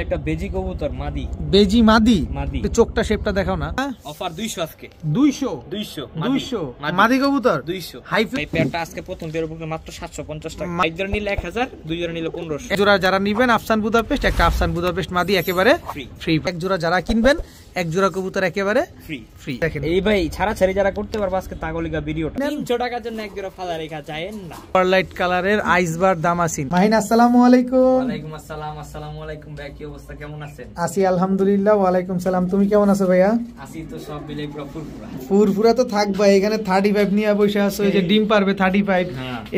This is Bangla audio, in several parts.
একটা বেজি কবুতর মাদি। বেজি মাদি? মাদি। চোখটা শেপটা দেখাও না। অফার 200 আজকে। 200 200 200 মাদি কবুতর 200। হাই পেয়ারটা আজকে প্রথম পেয়ার উপরে মাত্র 750 টাকা। এক জোড়া নিলে 1000, দুই জোড়া নিলে 1500। এক জোড়া যারা নেবেন আফসান বুদাপেস্ট, একটা আফসান বুদাপেস্ট মাদি একেবারে ফ্রি। এক জোড়া যারা কিনবেন এক জোড়া কবুতর একেবারে ফ্রি। দেখেন এই ভাই ছাড়াছাড়ি যারা করতে পারবে আজকে তাগলিকা ভিডিওটা 300 টাকার জন্য এক জোড়া ফালা রেখা যায় না। পারলাইট কালারের আইসবার দামাসিন। মাহিন আসসালামু আলাইকুম। ওয়ালাইকুম আসসালাম। আসসালামু আলাইকুম ভাই, কি অবস্থা, কেমন আছেন? আছি আলহামদুলিল্লাহ। ওয়ালাইকুম সালাম। তুমি কেমন আছো ভাইয়া? আছি তো সব মিলে পুরো ফুরফুরা। ফুরফুরা তো থাকবা। এখানে 35 নিয়ে বসে আছো, এই যে ডিম পারবে 35।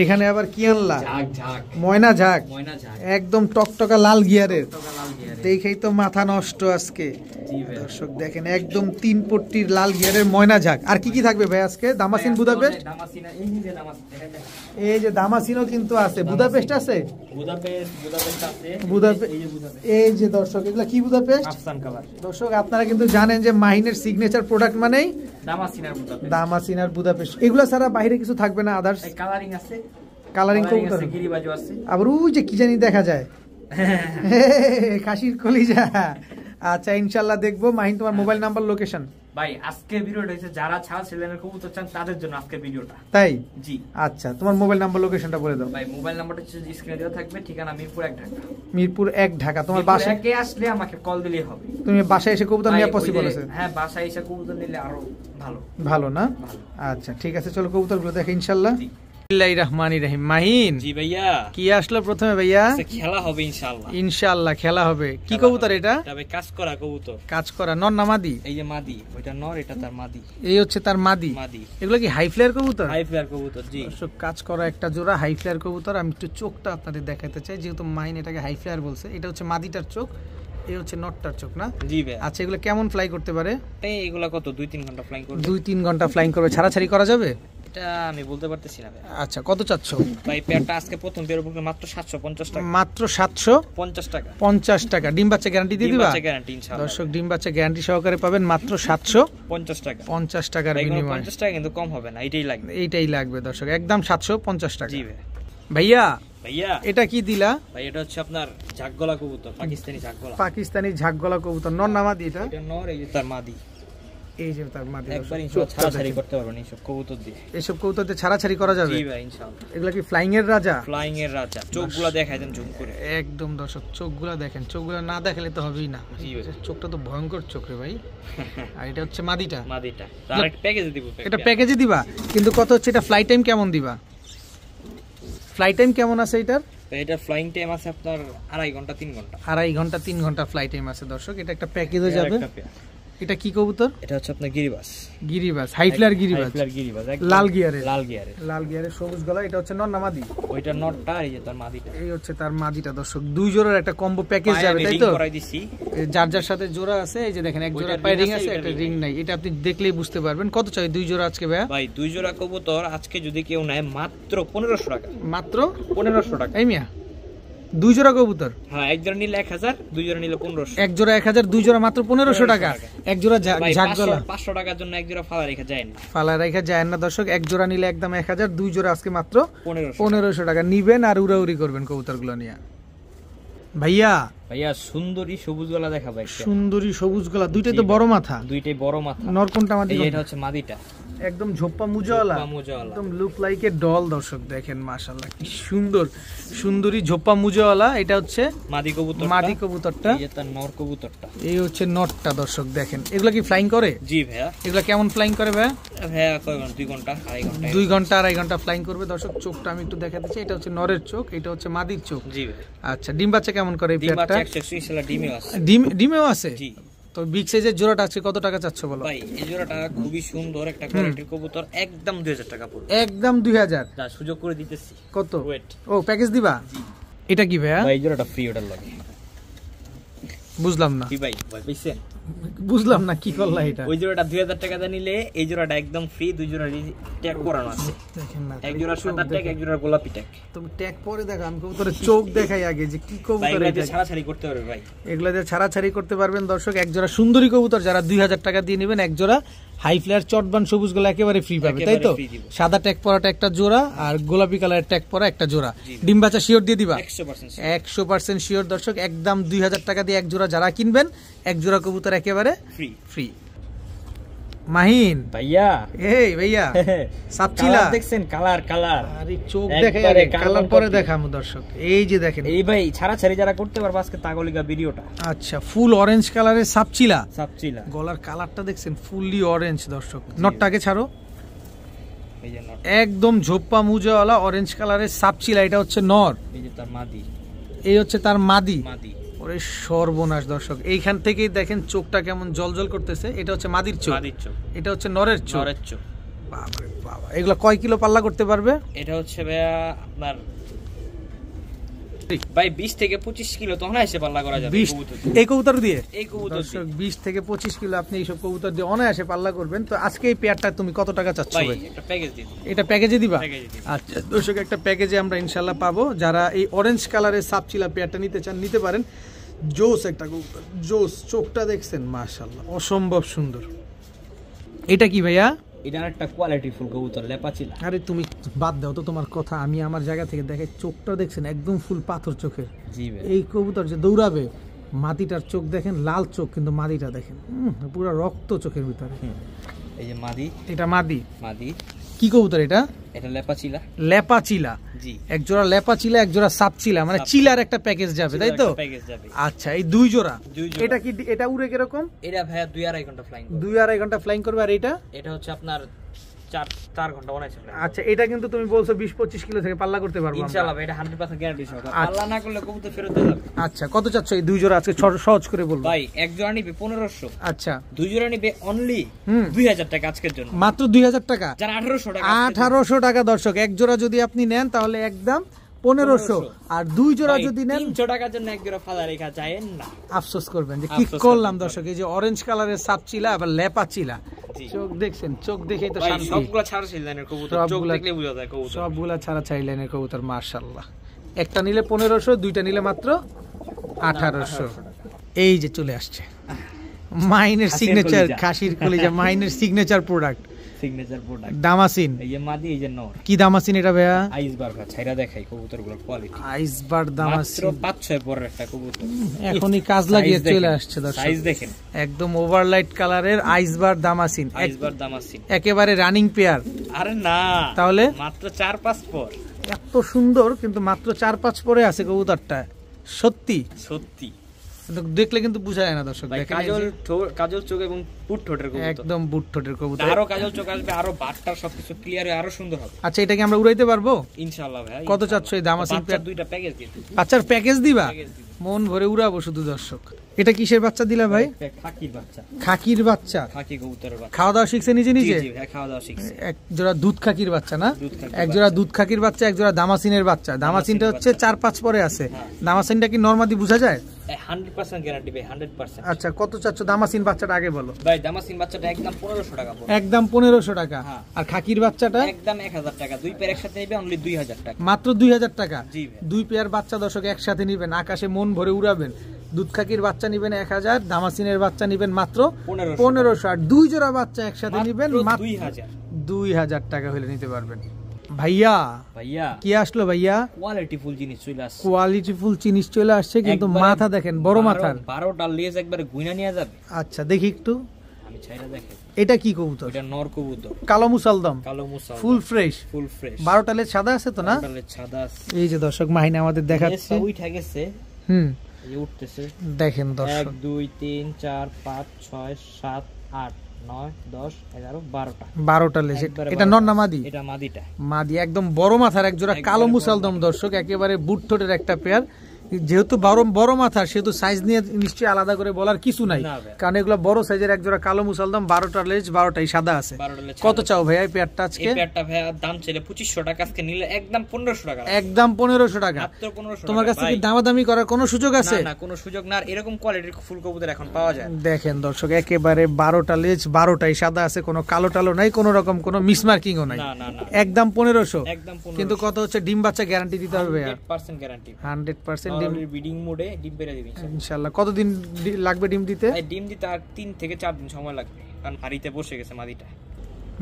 এখানে আবার কি আনলা? ঝাক ঝাক ময়না ঝাক। ময়না ঝাক একদম টকটকা লাল গিয়ারের। লাল গিয়ারে দেখেই তো মাথা নষ্ট আজকে। জি ভাই দর্শক দেখেন একদম 3 পট্টির লাল গিয়ারের ময়না ঝাক। আর কি কি থাকবে ভাই আজকে? দামাসিন বুদাপেস্ট, দামাসিনা এই যে দামাসিন দেখা যায়। এই যে দামাসিনও কিন্তু আছে, বুদাপেস্ট আছে, বুদাপেস্ট আছে, এই যে দর্শক এগুলা কি বুদাপেস্ট? আফসান কালার। দর্শক আপনারা কিন্তু জানেন যে মাহিনের সিগনেচার প্রোডাক্ট মানেই দামাসিনার বুদাপেস্ট। দামাসিনার বুদাপেস্ট। এগুলা ছাড়া বাইরে কিছু থাকবে না আদার্স? এই কালারিং আছে, কালারিং কবুতর আছে, গিরিবাজও আছে। আবার ওই যে কি জানি দেখা যায় খাসির কলিজা। আচ্ছা ইনশাআল্লাহ দেখবো। মাহিন তোমার মোবাইল নাম্বার, লোকেশন? ভাই আজকে ভিডিওটা হইছে যারা ছাড়া ছেলেনের কবুতর চান তাদের জন্য আজকে ভিডিওটা। তাই? জি। আচ্ছা তোমার মোবাইল নাম্বার, লোকেশনটা বলে দাও। ভাই মোবাইল নাম্বারটা হচ্ছে স্ক্রিনে দেওয়া থাকবে, ঠিকানা মিরপুর 1 ঢাকা। মিরপুর 1 ঢাকা। তোমার বাসায় কে আসলে আমাকে কল দিলেই হবে। তুমি বাসায় এসে কবুতর নেওয়া পসিবল আছে? হ্যাঁ বাসায় এসে কবুতর নিলে আরো ভালো। ভালো না? আচ্ছা ঠিক আছে, চলো কবুতরগুলো দেখে ইনশাআল্লাহ। বিসমিল্লাহির রহমানির রহিম। মাহিন জি ভাইয়া, কি আসলো প্রথমে ভাইয়া? খেলা হবে ইনশাআল্লাহ। ইনশাআল্লাহ খেলা হবে। কি কবুতর এটা? তবে কাজ করা কবুতর। কাজ করা নর না মাদি? এই যে মাদি, ওইটা নর, এটা তার মাদি। এই হচ্ছে তার মাদি। এগুলো কি হাই ফ্লেয়ার কবুতর? হাই ফ্লেয়ার কবুতর জি। দর্শক কাজ করা একটা জোড়া হাই ফ্লেয়ার কবুতর। আমি একটু চোখটা আপনাদের দেখাতে চাই, যেহেতু মাহিন এটাকে হাই ফ্লেয়ার বলছে। এটা হচ্ছে মাদিটার চোখ, এই হচ্ছে নটটার চোখ না? জি ভাই। আচ্ছা এগুলো কেমন ফ্লাই করতে পারে? এগুলা কত 2-3 ঘন্টা ফ্লাইং করবে। 2-3 ঘন্টা ফ্লাইং করবে। ছাড়াছাড়ি করা যাবে? এটা আমি বলতে পারতেছি না ভাই। আচ্ছা কত চাচ্ছ? ভাই পেয়ারটা আজকে প্রথম পেয়ার উপরে মাত্র 750 টাকা। মাত্র 750 টাকা। 50 টাকা। ডিম বাচ্চা গ্যারান্টি দিয়ে দিবা? ডিম বাচ্চা গ্যারান্টি ইনশাআল্লাহ। দর্শক ডিম বাচ্চা গ্যারান্টি সহকারে পাবেন মাত্র 750 টাকা। 50 টাকার বিনিময়ে। 50 টাকা কিন্তু কম হবে না, এটাই লাগবে। এইটাই লাগবে দর্শক, একদম 750 টাকা। জি ভাই। ভাইয়া ভাইয়া এটা কি দিলা? ভাই এটা হচ্ছে আপনার ঝাকগলা কবুতর, পাকিস্তানি ঝাকগলা। পাকিস্তানি ঝাকগলা কবুতর। নর না মাদি এটা? এটা নর, এই যে তার মাদি। এই যে তার মাদি। একবার ইনশাআল্লাহ ছাড়াছাড়ি করতে পারবেন এইসব কবুতর দিয়ে। এইসব কবুতর দিয়ে ছাড়াছাড়ি করা যাবে? জি ভাই ইনশাআল্লাহ। এগুলা কি ফ্লাইং এর রাজা? ফ্লাইং এর রাজা। চোখগুলো দেখায় দেন জুম করে। একদম দর্শক চোখগুলো দেখেন, চোখগুলো না দেখালে তো হবেই না। জি ভাই। চোখটা তো ভয়ঙ্কর চোখ রে ভাই। আর এটা হচ্ছে মাদিটা। মাদিটা তার একটা প্যাকেজে দিব। এটা প্যাকেজে দিবা, কিন্তু কত হচ্ছে এটা? ফ্লাইট টাইম কেমন দিবা? ফ্লাইট টাইম কেমন আছে এটার? এটা ফ্লাইং টাইম আছে আপনার 2.5 ঘন্টা 3 ঘন্টা। 2.5 ঘন্টা 3 ঘন্টা ফ্লাইট টাইম আছে দর্শক। এটা একটা প্যাকেজে যাবে। এটা কি কবুতর? এটা হচ্ছে আপনার গিরিবাস। গিরিবাস, হাই ফ্লায়ার গিরিবাস। হাই ফ্লায়ার গিরিবাস, লাল গিয়ারে। লাল গিয়ারে। লাল গিয়ারে সবুজ গলা। এটা হচ্ছে নর না মাদি? ওইটা নরটা, এই যে তার মাদিটা। এই হচ্ছে তার মাদিটা দর্শক। দুই জোড়ার একটা কম্বো প্যাকেজ যাবে তাই তো? করাই দিছি। যার যার সাথে জোড়া আছে, এই যে দেখেন এক জোড়া পায়ে রিং আছে, একটা রিং নাই। এটা আপনি দেখলেই বুঝতে পারবেন। কত চাই দুই জোড়া আজকে ভাইয়া? ভাই দুই জোড়া কবুতর আজকে যদি কেউ নেয় মাত্র 1500 টাকা। মাত্র 1500 টাকা। এই মিয়া দুই জোড়া কবুতর? হ্যাঁ, এক জোড়া নিলে 1000, দুই জোড়া নিলে 1500। এক জোড়া 1000, দুই জোড়া মাত্র 1500 টাকা। এক জোড়া ঝাকগলা 500 টাকার জন্য এক জোড়া ফালা রেখে যায় না। ফালা রেখে যায় না দর্শক। এক জোড়া নিলে একদম 1000, দুই জোড়া আজকে মাত্র 1500 টাকা। নিবেন আর উড়াউড়ি করবেন কবুতরগুলো নিয়ে। ভাইয়া ভাইয়া সুন্দরী সবুজ গলা দেখা ভাই। সুন্দরী সবুজ গলা, দুইটাই তো বড় মাথা। দুইটাই বড় মাথা। নর কোনটা মাদি? এটা হচ্ছে মাদিটা। একদম ঝোপ্পা মুজাওয়ালা, একদম লুক লাইক এ ডল। দর্শক দেখেন মাশাআল্লাহ কি সুন্দর সুন্দরী ঝোপ্পা মুজাওয়ালা। এটা হচ্ছে মাদি কবুতর। মাদি কবুতরটা। এই যে তার নর কবুতরটা। এই হচ্ছে নটটা দর্শক দেখেন। এগুলা কি ফ্লাইং করে? জি ভাইয়া। এগুলা কেমন ফ্লাইং করে ভাইয়া? ভাইয়া কয় ঘন্টা? 2 ঘন্টা 2.5 ঘন্টা। 2 ঘন্টা 2.5 ঘন্টা ফ্লাইং করবে দর্শক। চোখটা আমি একটু দেখাতে চাই। এটা হচ্ছে নরের চোখ, এটা হচ্ছে মাদির চোখ। জি ভাই। আচ্ছা ডিম বাচ্চা কেমন করে এই পেয়ারটা? ডিম বাচ্চা 120 ডিমেও আছে। ডিমেও আছে? জি। তো বিগ সাইজের জোড়াটা আছে কত টাকা চাচ্ছ বলো? ভাই এই জোড়াটা খুবই সুন্দর একটা কোয়ালিটির কবুতর, একদম 2000 টাকা পড়বে। একদম 2000? যা সুযোগ করে দিতেছি। কত? ওয়েট। ও প্যাকেজ দিবা? জি। এটা কি ভাইয়া? ভাই এই জোড়াটা ফ্রি অর্ডার লাগে। বুঝলাম না কি ভাই ভয় পাইছেন? বুঝলাম না কি করলা এটা। ওই জোড়াটা 2000 টাকা দিয়ে নিলে এই জোড়াটা একদম ফ্রি। দুই জোড়া ট্যাগ করানো আছে। দেখেন না, এক জোড়া সাদা ট্যাগ, এক জোড়া গোলাপি ট্যাগ। তুমি ট্যাগ পরে দেখো, আমি কবুতরের চোখ দেখাই আগে যে কি কবুতর এটা। ছাড়াছাড়ি করতে পারবে ভাই। এগুলা দিয়ে ছাড়াছাড়ি করতে পারবেন দর্শক। এক জোড়া সুন্দরী কবুতর যারা 2000 টাকা দিয়ে নেবেন, এক জোড়া হাই ফ্লায়ার চটবান সবুজ গুলো একেবারে ফ্রি পাবে, তাই তো? সাদা ট্যাগ পরাটা একটা জোড়া আর গোলাপি কালারের ট্যাগ পরা একটা জোড়া। ডিম বাচ্চা শিওর দিয়ে দিবা? 100% শিওর দর্শক, একদম 2000 টাকা দিয়ে এক জোড়া যারা কিনবেন, এক জোড়া কবুতর একেবারে ফ্রি। মাহিন ভাইয়া, এই ভাইয়া সাপচিলা দেখছেন? কালার আরে চোখ দেখে, কালার পরে দেখামু দর্শক। এই যে দেখেন, এই ভাই ছাড়াছাড়ি যারা করতে পারবে আজকে তাগলিগা ভিডিওটা। আচ্ছা, ফুল অরেঞ্জ কালারের সাপচিলা। গলার কালারটা দেখছেন, ফুললি অরেঞ্জ দর্শক। নটটাকে ছাড়ো, এই যে নট, একদম ঝোপ্পা মুজাওয়ালা অরেঞ্জ কালারের সাপচিলা। এটা হচ্ছে নর, এই যে তার মাদি, এই হচ্ছে তার মাদি। ওরে সর্বনাশ দর্শক, এইখান থেকেই দেখেন চোখটা কেমন জলজল করতেছে। এটা হচ্ছে মাদির চোখ, এটা হচ্ছে নরের চোখ। বাবারে বাবা, এগুলো কয় কিলো পাল্লা করতে পারবে? এটা হচ্ছে ভাইয়া আপনার ভাই 20 থেকে 25 কিলো তো অনায়াসে পাল্লা করা যাবে এই কবুতর দিয়ে। দর্শক 20 থেকে 25 কিলো আপনি এইসব কবুতর দিয়ে অনায়াসে পাল্লা করবেন। তো আজকে এই পেয়ারটা তুমি কত টাকা চাচ্ছ ভাই? একটা প্যাকেজ দিই। এটা প্যাকেজে দিবা? আচ্ছা দর্শক, একটা প্যাকেজে আমরা ইনশাআল্লাহ পাবো। যারা এই অরেঞ্জ কালারের সাপচিলা পেয়ারটা নিতে চান নিতে পারেন। জোস একটা কবুতর, জোস। চোখটা দেখছেন, মাশাআল্লাহ অসম্ভব সুন্দর। এটা কি ভাইয়া? এটা একটা কোয়ালিটি ফুল কবুতর, লেপাচিলা। আরে তুমি বাদ দাও তো তোমার কথা, আমি আমার জায়গা থেকে দেখে চোখটা দেখছেন একদম ফুল পাথর চোখের। জি ভাই, এই কবুতর যে দৌড়াবে, মাদিটার চোখ দেখেন লাল চোখ, কিন্তু মাদিটা দেখেন পুরো রক্ত চোখের ভিতরে। এই যে মাদি, এটা মাদি। কি কবুতর এটা? এটা লেপাচিলা। লেপাচিলা, জি। এক জোড়া লেপাচিলা, এক জোড়া সাপচিলা, মানে চিলার একটা প্যাকেজ যাবে, তাই তো? আচ্ছা, এই দুই জোড়া। এটা কি, এটা উড়ে কিরকম? এটা ভাইয়া 2.5 ঘন্টা ফ্লাইং করবে। 2.5 ঘন্টা ফ্লাইং করবে। আর এটা হচ্ছে আপনার 4 ঘন্টা অনায়াসে। আচ্ছা, এটা কিন্তু তুমি বলছো 20-25 কিলো থেকে পাল্লা করতে পারবো ইনশাআল্লাহ। এটা 100% গ্যারান্টি সহ, পাল্লা না করলে কবুতর ফেরত দেওয়া যাবে। আচ্ছা, কত চাচ্ছ এই দুই জোড়া? আজকে সহজ করে বলবো ভাই, এক জোড়া নিবে 1500। আচ্ছা, দুই জোড়া নিবে অনলি 2000 টাকা আজকের জন্য, মাত্র 2000 টাকা। যারা 1800 টাকা, 1800 টাকা দর্শক। এক জোড়া যদি আপনি নেন তাহলে একদম 1500, আর দুই জোড়া যদি নেন 300 টাকার জন্য এক জোড়া ফালা রেখা চাইেন না, আফসোস করবেন যে কি করলাম দর্শক। এই যে অরেঞ্জ কালারের সাপচিলা আবার লেপাচিলা, চোখ দেখছেন, চোখ দেখেই তো শান্তি। সবগুলা ছাড়া লাইনের কবুতর, চোখ দেখলে বোঝা যায় কবুতর সবগুলা ছাড়া চাই লাইনের কবুতর, মাশাআল্লাহ। একটা নিলে 1500, দুইটা নিলে মাত্র 1800। এই যে চলে আসছে মাইনের সিগনেচার, খাসির কলিজা, মাইনের সিগনেচার প্রোডাক্ট, দামাসিন। এই যে মাদি, এই যে নর। কি দামাসিন এটা ভাইয়া? আইসবার। ছাইরা দেখাই কবুতরগুলোর কোয়ালিটি। আইসবার দামাসিন, মাত্র 5-6 পরের একটা কবুতর, এখনই কাজ লাগিয়ে চলে আসছে দর্শক। সাইজ দেখেন, একদম ওভারলাইট কালারের আইসবার দামাসিন। একেবারে রানিং পেয়ার। আরে না, তাহলে মাত্র 4-5 পর। এত সুন্দর, কিন্তু মাত্র 4-5 পরে আছে কবুতরটা। সত্যি দেখলে কিন্তু বোঝা যায় না দর্শক। কাজল চোখ এবং বুট ঠোঁটের কবুতর, একদম বুট ঠোঁটের কবুতর। আরো কাজল চোখ আসবে, আরো বাটটা সবকিছু ক্লিয়ার হয়ে আরো সুন্দর হবে। আচ্ছা, এটা কি আমরা উড়াইতে পারবো ইনশাআল্লাহ ভাই? কত চাচ্ছ এই দামাসিন পেয়ার? দুইটা প্যাকেজ দিই। বাচ্চার প্যাকেজ দিবা? মন ভরে উড়াবো শুধু দর্শক। এটা কিসের বাচ্চা দিলা ভাই? খাকির বাচ্চা। খাকি কবুতরের বাচ্চা। খাওয়া দাওয়া শিখছে নিজে? জি ভাই, খাওয়া দাওয়া শিখছে। এক জোড়া দুধ খাকির বাচ্চা না? এক জোড়া দুধ খাকির বাচ্চা, এক জোড়া দামাসিনের বাচ্চা। দামাসিনটা হচ্ছে 4-5 পরে আছে। দামাসিনটা কি নরমাদি বোঝা যায়? 100% গ্যারান্টি ভাই, 100%। আচ্ছা, কত চাচ্ছ দামাসিন বাচ্চাটা আগে বলো ভাই? দামাসিন বাচ্চাটা একদম 1500 টাকা পড়বে। একদম 1500 টাকা। আর খাকির বাচ্চাটা একদম 1000 টাকা। দুই পেয়ার একসাথে নিবে অনলি 2000 টাকা। মাত্র 2000 টাকা। জি ভাই, দুই পেয়ার বাচ্চা দর্শক একসাথে নিবেন, আকাশে মন ভরে উড়াবেন। দুধ খাকির বাচ্চা নিবেন 1000, দামাসিনের বাচ্চা নিবেন মাত্র 1500, আর দুই জোড়া বাচ্চা একসাথে নিবেন মাত্র 2000 টাকা হলে নিতে পারবেন। ভাইয়া কি আসলো ভাইয়া? কোয়ালিটিফুল জিনিস চলে আসছে। কোয়ালিটিফুল জিনিস চলে আসছে, কিন্তু মাথা দেখেন বড় মাথার, 12টা লেজ একবারে গুইনা নিয়ে যাবে। আচ্ছা, দেখি একটু, আমি ছাইরা দেখেন। এটা কি কবুতর? এটা নর কবুতর, কালো মুসালদম। Full fresh. 12টা লেজ সাদা আছে তো না? 12টা লেজ সাদা আছে। এই যে দর্শক মাহিনা আমাদের দেখাচ্ছে, উঠে গেছে। এই উঠতেছে, দেখেন দর্শক। 1 2 3 4 5 6 7 8 9 10 11 12টা লেজ। এটা নর না মাদি? এটা মাদিটা। মাদি, একদম বড় মাথার এক জোড়া কালো মুসালদম দর্শক, একেবারে বুট ঠোঁটের একটা পেয়ার। যেহেতু বড় মাথা, সেহেতু সাইজ নিয়ে নিশ্চয়ই আলাদা করে বলার কিছু নাই, কারণ এগুলো বড় সাইজের এক জোড়া কালো মুসালদম। 12টা লেজ, 12টাই সাদা আছে। কত চাও ভাইয়া এই পেয়ারটা আজকে? এই পেয়ারটা ভাইয়া দাম ছিল 2500 টাকা, আজকে নিলে একদম 1500 টাকা। একদম 1500 টাকা, মাত্র 1500। তোমার কাছে কি দামাদামি করার কোনো সুযোগ আছে? না, কোনো সুযোগ না। এরকম কোয়ালিটির ফুল কবুতর এখন পাওয়া যায়। দেখেন দর্শক, একেবারে 12টা লেজ, 12টাই সাদা আছে, কোনো কালো টালো নাই, কোনো রকম কোনো মিসমার্কিংও নাই। একদম 1500। কিন্তু কত হচ্ছে ডিম বাচ্চা গ্যারান্টি দিতে হবে? 100% গ্যারান্টি। 100% ডিম ব্রিডিং মোডে ডিম পেড়ে দিবেন ইনশাআল্লাহ। কতদিন লাগবে ডিম দিতে? ডিম দিতে আর 3 থেকে 4 দিন সময় লাগবে। কারণ হাড়িতে বসে গেছে মাদিটা।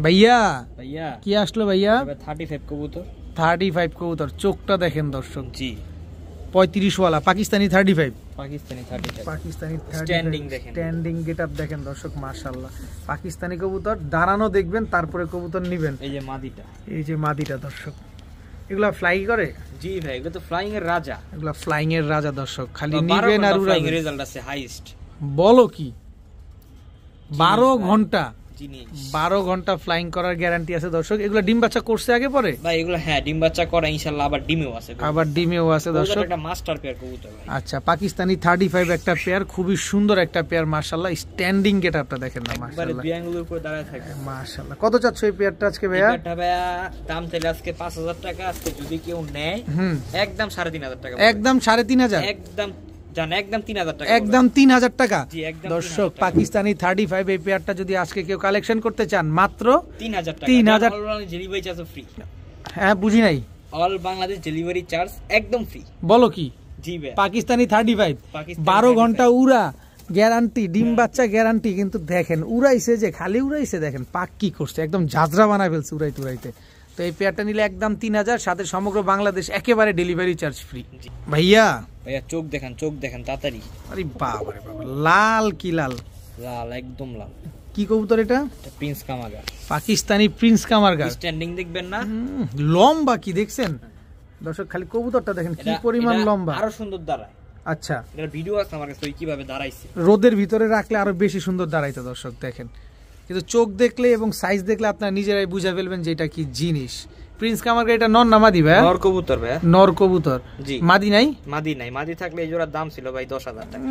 ভাইয়া ভাইয়া কি আসলো ভাইয়া? 35 কবুতর। 35 কবুতর, চোখটা দেখেন দর্শক, জি 35 ওয়ালা পাকিস্তানি 35। পাকিস্তানি 35। পাকিস্তানি স্ট্যান্ডিং দেখেন, স্ট্যান্ডিং গেটআপ দেখেন দর্শক, মাশাআল্লাহ। পাকিস্তানি কবুতর দাঁড়ানো দেখবেন, তারপরে কবুতর নেবেন। এই যে মাদিটা, এই যে মাদিটা দর্শক, এগুলা ফ্লাই করে। জি ভাই, এগুলো তো ফ্লাইং এর রাজা, এগুলা ফ্লাইং এর রাজা দর্শক, খালি নিবেন আর উড়াবেন। রেজাল্ট আছে হাইয়েস্ট। বলো কি 12 ঘন্টা? 12 ঘন্টা ফ্লাইং করার গ্যারান্টি আছে দর্শক। এগুলা ডিম বাচ্চা করছে আগে পরে ভাই? এগুলো হ্যাঁ ডিম বাচ্চা করে ইনশাআল্লাহ, আবার ডিমেও আছে। আবার ডিমেও আছে দর্শক। একটা মাস্টার পেয়ার কবুতর ভাই। আচ্ছা, পাকিস্তানি 35 একটা পেয়ার, খুবই সুন্দর একটা পেয়ার মাশাআল্লাহ। স্ট্যান্ডিং গেটআপটা দেখেন না মাশাআল্লাহ, একবারে বিয়াঙ্গুলের উপরে দাঁড়ায় থাকে মাশাআল্লাহ। কত চাচ্ছ এই পেয়ারটা আজকে ভাইয়া? এটা ভাইয়া দাম চাইলে আজকে 5000 টাকা, আজকে যদি কেউ নেয় একদম 3500 টাকা। একদম 3500? একদম জান, একদম 3000 টাকা। একদম 3000 টাকা জি, একদম দর্শক। পাকিস্তানি 35 এই পেয়ারটা যদি আজকে কেউ কালেকশন করতে চান মাত্র 3000 টাকা। 3000 ডেলিভারি চার্জ ফ্রি। হ্যাঁ বুঝি নাই। অল বাংলাদেশ ডেলিভারি চার্জ একদম ফ্রি। বলো কি? জি ভাই, পাকিস্তানি 35 12 ঘন্টা উড়া গ্যারান্টি, ডিম বাচ্চা গ্যারান্টি। কিন্তু দেখেন উড়াইছে, যে খালি উড়াইছে দেখেন, পাক কি করছে, একদম ঝাঁঝরা বানায় ফেলছে উড়াইতে উড়াইতে। তো এই পেয়ারটা নিলে একদম 3000, সাথে সমগ্র বাংলাদেশ একেবারে ডেলিভারি চার্জ ফ্রি। ভাইয়া ভাইয়া চোখ দেখেন, চোখ দেখেন তাড়াতাড়ি। আরে বাবা রে বাবা, লাল কি লাল, লাল একদম লাল। কি কবুতর এটা? Prince Kamargar, Pakistani prince Kamargar. Standing দেখবেন না, লম্বা কি দেখছেন দর্শক, খালি কবুতরটা দেখেন কি পরিমাণ লম্বা, আরো সুন্দর দাঁড়ায়। আচ্ছা, এর ভিডিও আছে আমার কাছে কিভাবে দাঁড়াইছে। রোদের ভিতরে রাখলে আরো বেশি সুন্দর দাঁড়াইতো দর্শক দেখেন। কিন্তু চোখ দেখলে এবং সাইজ দেখলে আপনারা নিজেরাই বুঝে ফেলবেন যে এটা কি জিনিস। প্রিন্স কামারগার এটা নর না মাদি ভাই? নর কবুতর ভাই, নর কবুতর। জি, মাদি নাই? মাদি নাই, মাদি থাকলে এই জোড়ার দাম ছিল ভাই 10000 টাকা।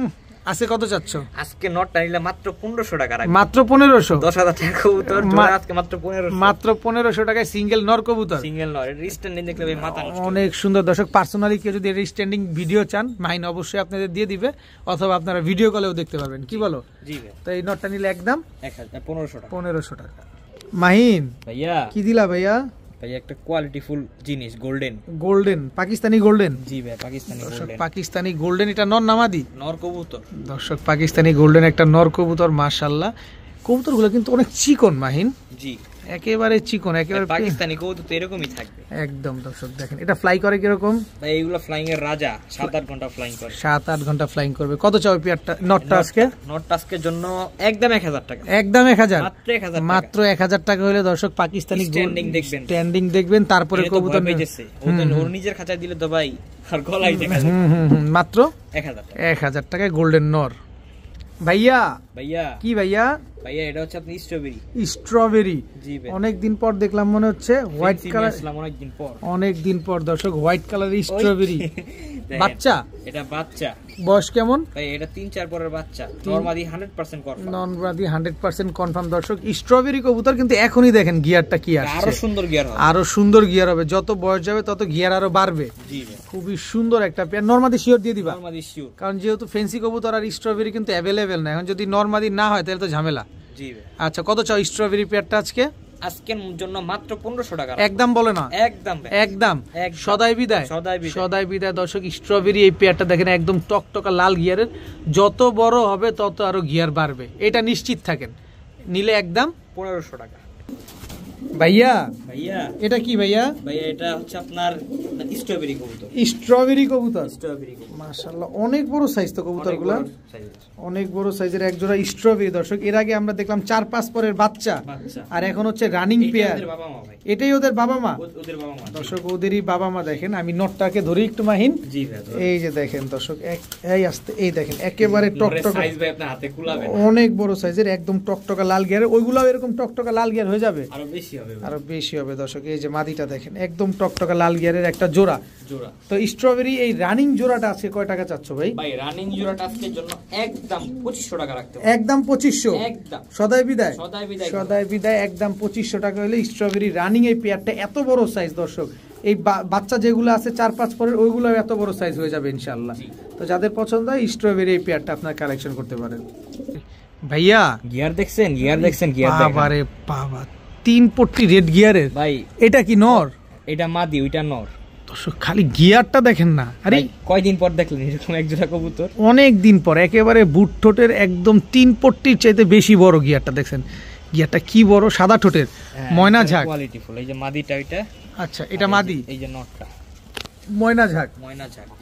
আজকে কত চাচ্ছ? আজকে নটটা নিলে মাত্র 1500 টাকা রাখবে। মাত্র 1500? 10000 টাকা কবুতর জোড়া আজকে মাত্র 1500। মাত্র 1500 টাকায় সিঙ্গেল নর কবুতর। সিঙ্গেল নর, এর স্ট্যান্ডিং দেখলে ভাই মাথা নষ্ট। অনেক সুন্দর দর্শক। পার্সোনালি কেউ যদি এর স্ট্যান্ডিং ভিডিও চান, মাইন অবশ্যই আপনাদের দিয়ে দিবে, অথবা আপনারা ভিডিও কলেও দেখতে পারবেন। কি বলো? জি ভাই। তো এই নটটা নিলে একদম 1500 টাকা। 1500 টাকা। মাহিন ভাইয়া কি দিলা ভাইয়া? ভাই একটা কোয়ালিটিফুল জিনিস, গোল্ডেন। Golden, Pakistani golden. জি ভাই, পাকিস্তানি গোল্ডেন। পাকিস্তানি গোল্ডেন, এটা নর না মাদি? নর কবুতর দর্শক, পাকিস্তানি গোল্ডেন একটা নর কবুতর মাশাআল্লাহ। কবুতরগুলো কিন্তু অনেক চিকন মাহিন। জি, একেবারে চিকন, একেবারে পাকিস্তানি কবুতর তো এরকমই থাকবে একদম। দর্শক দেখেন, এটা ফ্লাই করে কিরকম ভাই? এইগুলো ফ্লাইং এর রাজা, 7-8 ঘন্টা ফ্লাইং করে। 7-8 ঘন্টা ফ্লাইং করবে। কত চাও পেয়ারটা নটটা আজকে? নটটা আজকের জন্য একদম 1000 টাকা। একদম 1000? মাত্র 1000, মাত্র 1000 টাকা হলে দর্শক পাকিস্তানি স্ট্যান্ডিং দেখবেন, স্ট্যান্ডিং দেখবেন, তারপরে কবুতর নিয়েছে। ওর নিজের খাঁচায় দিলে তো ভাই আর গলাই দেখা যায়। মাত্র 1000 টাকা। 1000 টাকায় গোল্ডেন নর। ভাইয়া ভাইয়া কি ভাইয়া? ভাইয়া এটা হচ্ছে আপনি স্ট্রবেরি। স্ট্রবেরি? জি ভাই, অনেক দিন পর দেখলাম, মনে হচ্ছে হোয়াইট কালার। অনেক দিন পর দর্শক, হোয়াইট কালারের স্ট্রবেরি। বাচ্চা? এটা বাচ্চা। বয়স কেমন ভাই? এটা 3-4 পরের বাচ্চা। নরমাদি 100% কনফার্ম। নরমাদি 100% কনফার্ম দর্শক। স্ট্রবেরি কবুতর কিন্তু এখনই দেখেন গিয়ারটা কি আসছে, আরো সুন্দর গিয়ার হবে, আরো সুন্দর গিয়ার হবে। যত বয়স যাবে তত গিয়ার আরো বাড়বে। জি ভাই, খুবই সুন্দর একটা পেয়ার। নরমাদি শিওর দিয়ে দিবা? নরমাদি শিওর, কারণ যেহেতু ফেন্সি কবুতর আর স্ট্রবেরি কিন্তু অ্যাভেলেবেল না এখন। যদি নরমাদি না হয় তাহলে তো ঝামেলা। জি ভাই। আচ্ছা, কত চাও স্ট্রবেরি পেয়ারটা আজকে? আজকের জন্য মাত্র 1500 টাকা। একদম বলে না? একদম একদম। সদাই বিদায়, সদাই বিদায় দর্শক। স্ট্রবেরি এই পেয়ারটা দেখেন, একদম টকটকা লাল গিয়ারের। যত বড় হবে তত আরো গিয়ার বাড়বে, এটা নিশ্চিত থাকেন। নিলে একদম 1500 টাকা। ভাইয়া ভাইয়া এটা কি ভাইয়া? ভাইয়া এটা হচ্ছে আপনার স্ট্রবেরি কবুতর। স্ট্রবেরি কবুতর? স্ট্রবেরি কবুতর মাশাআল্লাহ, অনেক বড় সাইজ তো কবুতরগুলো, অনেক বড় সাইজের এক জোড়া স্ট্রবেরি দর্শক। এর আগে আমরা দেখলাম 4-5 পরের বাচ্চা, আর এখন হচ্ছে রানিং পেয়ার। এটাই ওদের বাবা মা? ওদের বাবা মা দর্শক, ওদেরই বাবা মা। দেখেন আমি নটটাকে ধরি একটু মাহিন। জি ভাই, এই যে দেখেন দর্শক, এই আসতে এই দেখেন একেবারে টকটকা সাইজ ভাই, আপনি হাতে কুলাবেন। অনেক বড় সাইজের, একদম টকটকা লাল গিয়ার। ওইগুলাও এরকম টকটকা লাল গিয়ার হয়ে যাবে? আরো বেশি হবে, আরো বেশি হবে দর্শক। এই যে মাদিটা দেখেন, একদম টকটকা লাল গিয়ারের একটা জোড়া। জোড়া তো স্ট্রবেরি এই রানিং জোড়াটা আজকে কয় টাকা চাচ্ছ ভাই? ভাই রানিং জোড়াটা আজকের জন্য একদম 2500 টাকা রাখতে হবে। একদম 2500? একদম। সদাই বিদায়? সদাই বিদায়, সদাই বিদায়। একদম 2500 টাকা হলে স্ট্রবেরি রানিং এই পেয়ারটা। এত বড় সাইজ দর্শক, এই বাচ্চা যেগুলো আছে 4-5 পরের, ওইগুলো এত বড় সাইজ হয়ে যাবে ইনশাআল্লাহ। তো যাদের পছন্দ হয় স্ট্রবেরি এই পেয়ারটা আপনার কালেকশন করতে পারেন। ভাইয়া গিয়ার দেখছেন? গিয়ার দেখছেন? গিয়ার দেখেন, বাবারে বাবা, 3 পট্টি রেড গিয়ারের ভাই। এটা কি নর? এটা মাদি, ওইটা নর। দর্শক খালি গিয়ারটা দেখেন না, আরে কয়দিন পর দেখলেন এরকম এক জোড়া কবুতর? অনেক দিন পর একেবারে বুট ঠোঁটের একদম 3 পট্টির চাইতে বেশি বড় গিয়ারটা দেখছেন। গিয়ারটা কি বড়, সাদা ঠোঁটের, ময়না ঝাঁক কোয়ালিটি ফুল। এই যে মাদিটা ওইটা, আচ্ছা এটা মাদি, এই যে নটটা ময়না ঝাঁক,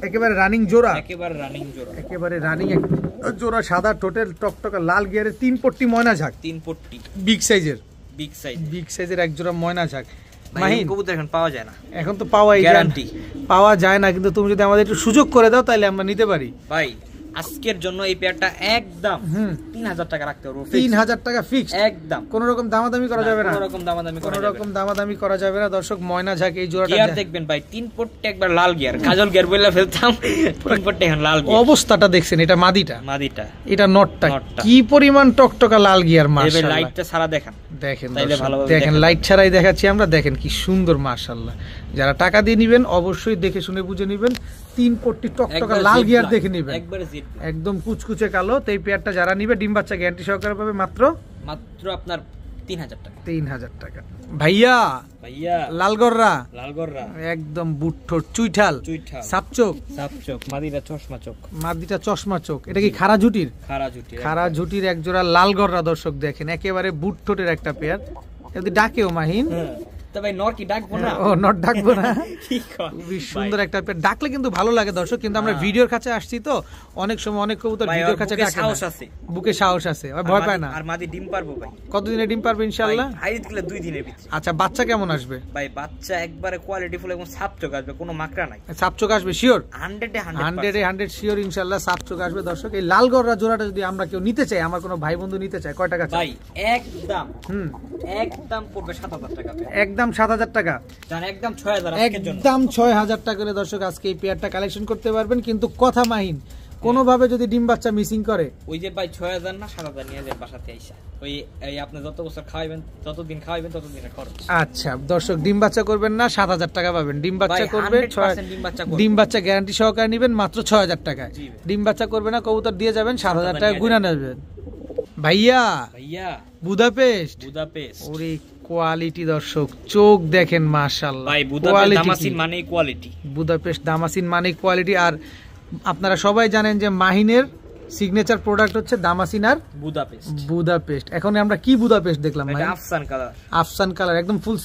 একেবারে রানিং জোড়া, একেবারে রানিং জোড়া, একেবারে রানিং জোড়া, সাদা ঠোঁটের টকটকা লাল গিয়ারের 3 পট্টি ময়না ঝাঁক, 3 পট্টি বিগ সাইজের, বিগ সাইজের এক জোড়া ময়না ঝাঁক। মাহিন কবুতর এখন পাওয়া যায় না, এখন তো পাওয়াই গ্যারান্টি পাওয়া যায় না, কিন্তু তুমি যদি আমাদের একটু সুযোগ করে দাও তাহলে আমরা নিতে পারি। ভাই আজকের জন্য এই পেয়ারটা একদম 3000 টাকা রাখতে পারবো। 3000 টাকা ফিক্স একদম, কোন রকম দামাদামি করা যাবে না, কোন রকম দামাদামি করা যাবে না। দর্শক ময়না ঝাঁক এই জোড়াটা গিয়ার দেখবেন ভাই, 3 পট্টি একবার লাল গিয়ার, কাজল গিয়ার বইলা ফেলতাম, 3 পট্টি এখন লাল গিয়ার। অবস্থাটা দেখছেন, এটা মাদিটা, এটা নটটা, নটটা কি পরিমাণ টকটকা লাল গিয়ার, মাশাআল্লাহ। এই লাইটটা সারা দেখেন, দেখেন দেখেন লাইট ছাড়াই দেখাচ্ছি আমরা, দেখেন কি সুন্দর মাশাআল্লাহ। যারা টাকা দিয়ে নেবেন অবশ্যই দেখে শুনে বুঝে নেবেন, 3 পট্টি টকটকা লাল গিয়ার দেখে নেবেন, একদম কুচকুচে কালো। তো এই পেয়ারটা যারা নিবে ডিম বাচ্চা গ্যারান্টি সহকারে পাবে মাত্র আপনার 3000 টাকা। 3000 টাকা। ভাইয়া লালগররা একদম বুট্ঠোর চুইঠাল সাপচোক, মাদিটা চশমা চোখ, এটা কি খাড়া ঝুটির এক জোড়া লালগররা। দর্শক দেখেন একেবারে বুট্ঠোটের একটা পেয়ার, যদি ডাকেও মাহিন সুন্দর একটা পেয়ার, ডাকলে কিন্তু ভালো লাগে দর্শক। কিন্তু আমরা ভিডিওর কাছে আসছি তো, অনেক সময় অনেক কবুতর ভিডিওর কাছে ডাকে না, বুকে সাহস আছে, ভয় পায় না। আর মাদি ডিম পারবো ভাই, কতদিনে ডিম পারবে ইনশাআল্লাহ? হাইট দিলে 2 দিনের ভিতরে। আচ্ছা বাচ্চা কেমন আসবে ভাই? বাচ্চা একবারে কোয়ালিটি ফুল এবং সাপচোক আসবে, কোনো মাকড়া নাই। সাপচোক আসবে শিওর, 100 শিওর ইনশাআল্লাহ সাপচোক আসবে। দর্শক এই লালগররা জোড়াটা যদি আমরা কেউ নিতে চাই, আমার কোনো ভাই বন্ধু নিতে চায়, কয় টাকা চাই? ভাই একদম পড়বে 7000 টাকা, একদম 7000 টাকা, একদম 6000, একদম 6000 টাকা করে দর্শক আজকে এই পেয়ারটা কালেকশন করতে পারবেন। কিন্তু কথা মাহিন, কোনোভাবে যদি ডিম বাচ্চা মিসিং করে, ওই যে ভাই 6000 না 7000 নিয়ে যাবেন বাসাতে আইসা, ওই আপনি যত বছর খাওয়াবেন ততদিন ততদিনের খরচ। আচ্ছা দর্শক ডিম বাচ্চা করবেন না, 7000 টাকা পাবেন। ডিম বাচ্চা করবে, ডিম বাচ্চা গ্যারান্টি সহকারে নেবেন মাত্র 6000 টাকায়। ডিম বাচ্চা করবে না, কবুতর দিয়ে যাবেন, 7000 টাকা গুণা নেবেন। ভাইয়া বুদাপেস্ট, ওরে কোয়ালিটি দর্শক চোখ দেখেন মাশাআল্লাহ, ভাই বুদাপেস্ট দামাসিন মানে কোয়ালিটি, বুদাপেস্ট দামাসিন মানে কোয়ালিটি। আর আপনারা সবাই জানেন যে মাহিনের সিগনেচার প্রোডাক্ট হচ্ছে দামাসিন আর বুদাপেস্ট। এখন আমরা কি বুদাপেস্ট দেখলাম? আফসান কালার, একদম ফুল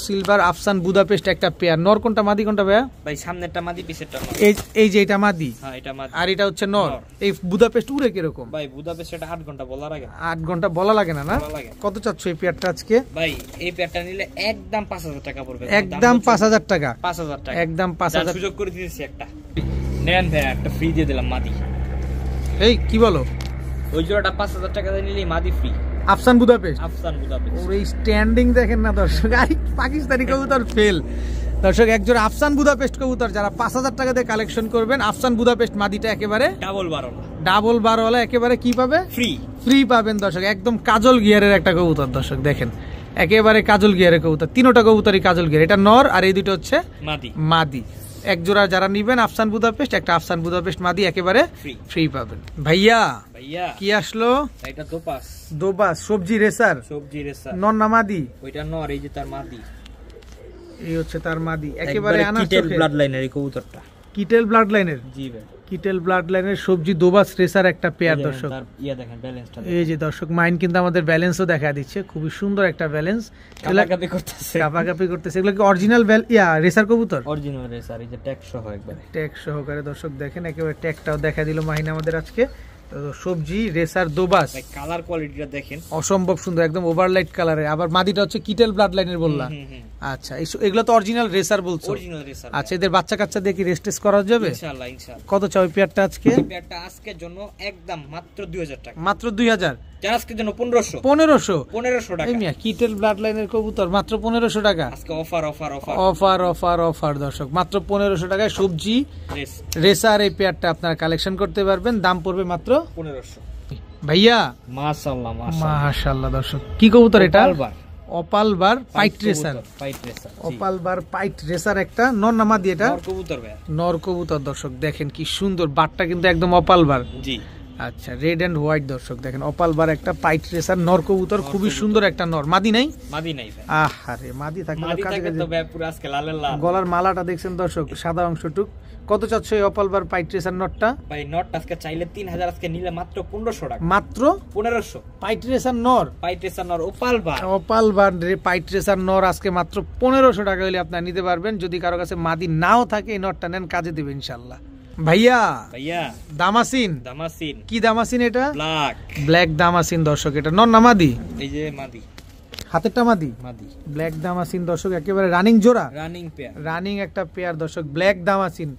সিলভার আফসান বুদাপেস্ট একটা পেয়ার। নর কোনটা মাদি কোনটা ভাইয়া? ভাই সামনেরটা মাদি, পিছেরটা নর। এই যে এটা মাদি, হ্যাঁ এটা মাদি, আর এটা হচ্ছে নর। এই বুদাপেস্ট উড়ে কি রকম? ভাই বুদাপেস্ট এটা 8 ঘন্টা বলা লাগে, 8 ঘন্টা বলা লাগে না? কত চাচ্ছ এই পেয়ারটা আজকে? ভাই এই পেয়ারটা নিলে একদম 5000 টাকা পড়বে, একদম 5000 টাকা, 5000 টাকা একদম 5000। সুযোগ করে দিয়েছি একটা, নেন ভাই একটা ফ্রি দিয়ে দিলাম মাদি। এই কি বলো? ওই জোড়াটা 5000 টাকা দিয়ে নিলেই মাদি ফ্রি। আফসান বুদাপেস্ট, ওর এই স্ট্যান্ডিং দেখেন না দর্শক, আর পাকিস্তানি কবুতর ফেল। দর্শক এক জোড়া আফসান বুদাপেস্ট কবুতর যারা 5000 টাকা দিয়ে কালেকশন করবেন, আফসান বুদাপেস্ট মাদিটা একেবারে ডাবল বারওয়ালা, একেবারে কি পাবে? ফ্রি পাবেন দর্শক। একদম কাজল গিয়ারের একটা কবুতর দর্শক দেখেন, একেবারে কাজল গিয়ারের কবুতর, তিনটা কবুতরই কাজল গিয়ার। এটা নর আর এই দুটো হচ্ছে মাদি। এক জোড়া যারা নিবেন আফসান বুদাপেস্ট, একটা আফসান বুদাপেস্ট মাদি একেবারে ফ্রি পাবেন। ভাইয়া কি আসলো? এটা দোবাস সবজি রেসার, নর না মাদি? ওইটা নর, এই যে তার মাদি, এই হচ্ছে তার মাদি, একেবারে কিটেল ব্লাড লাইনের এই কবুতরটা, কিটেল ব্লাড লাইনের। জি ভাই, কিটেল ব্লাড লাইনের সবজি দোবাস রেসার একটা পেয়ার দর্শক। এই যে দর্শক মাইন কিন্তু আমাদের ব্যালেন্সও দেখা দিচ্ছে, খুবই সুন্দর একটা ব্যালেন্স, কাপাকাপি করতেছে। এগুলো কি অরিজিনাল রেসার কবুতর? অরিজিনাল রেসার, এই যে ট্যাগ সহ, একবারে ট্যাগ সহকারে দর্শক দেখেন, একেবারে ট্যাগটাও দেখা দিল মাহিন আমাদের আজকে। সবজি রেসার দোবাস, কালার কোয়ালিটিটা দেখেন অসম্ভব সুন্দর, একদম ওভারলাইট কালারে। আবার মাদিটা হচ্ছে কিটেল ব্লাড লাইনের বললাম। আচ্ছা এগুলো তো অরিজিনাল রেসার বলছো? আচ্ছা এদের বাচ্চা কাচ্চা দিয়ে কি রেস্টেস করা যাবে? ইনশাআল্লাহ ইনশাআল্লাহ। কত চাও এই পেয়ারটা আজকে? এই পেয়ারটা আজকের জন্য একদম মাত্র 2000 টাকা, মাত্র 2000। আজকের জন্য 1500 টাকা। এই মিয়া কিটেল ব্লাড লাইনের কবুতর মাত্র 1500 টাকা আজকে অফার দর্শক, মাত্র 1500 টাকায় সবজি রেসার এই পেয়ারটা আপনারা কালেকশন করতে পারবেন। দাম পড়বে মাত্র 1500। ভাইয়া মাশাআল্লাহ দর্শক কি কবুতর এটা? অপালবার পাইট রেসার, অপালবার পাইট রেসার একটা নর না মাদি? এটা নর কবুতর দর্শক দেখেন কি সুন্দর, বাটটা কিন্তু একদম অপালবার। আচ্ছা, রেড এন্ড হোয়াইট দর্শক দেখেন, অপাল বার একটা পাইট রেসার নর কবুতর, খুবই সুন্দর একটা নর। মাদি নাই? মাদি নাই ভাই। আহারে মাদি থাকলে তো পুরো আজকে লালের লাল। গলার মালাটা দেখছেন দর্শক, সাদা অংশটুক। কত চাচ্ছ এই অপাল বার পাইট রেসার নরটা? ভাই নটটা আজকে চাইলে 3000, আজকে নিলে মাত্র 1500 টাকা। মাত্র 1500। পাইট রেসার নর, পাইট রেসার নর ওপাল বার, অপাল বার পাইট রেসার নর আজকে মাত্র 1500 টাকা হলে আপনারা নিতে পারবেন। যদি কারো কাছে মাদি নাও থাকে এই নরটা নেন, কাজে দেবে ইনশাআল্লাহ। ভাইয়া দামাসিন। দামাসিন কি দামাসিন? এটা ব্ল্যাক, ব্ল্যাক দামাসিন দর্শক। এটা নর না মাদি? এই যে মাদি, হাতেরটা মাদি। মাদি ব্ল্যাক দামাসিন দর্শক, একেবারে রানিং জোড়া, রানিং পেয়ার, রানিং একটা পেয়ার দর্শক, ব্ল্যাক দামাসিন।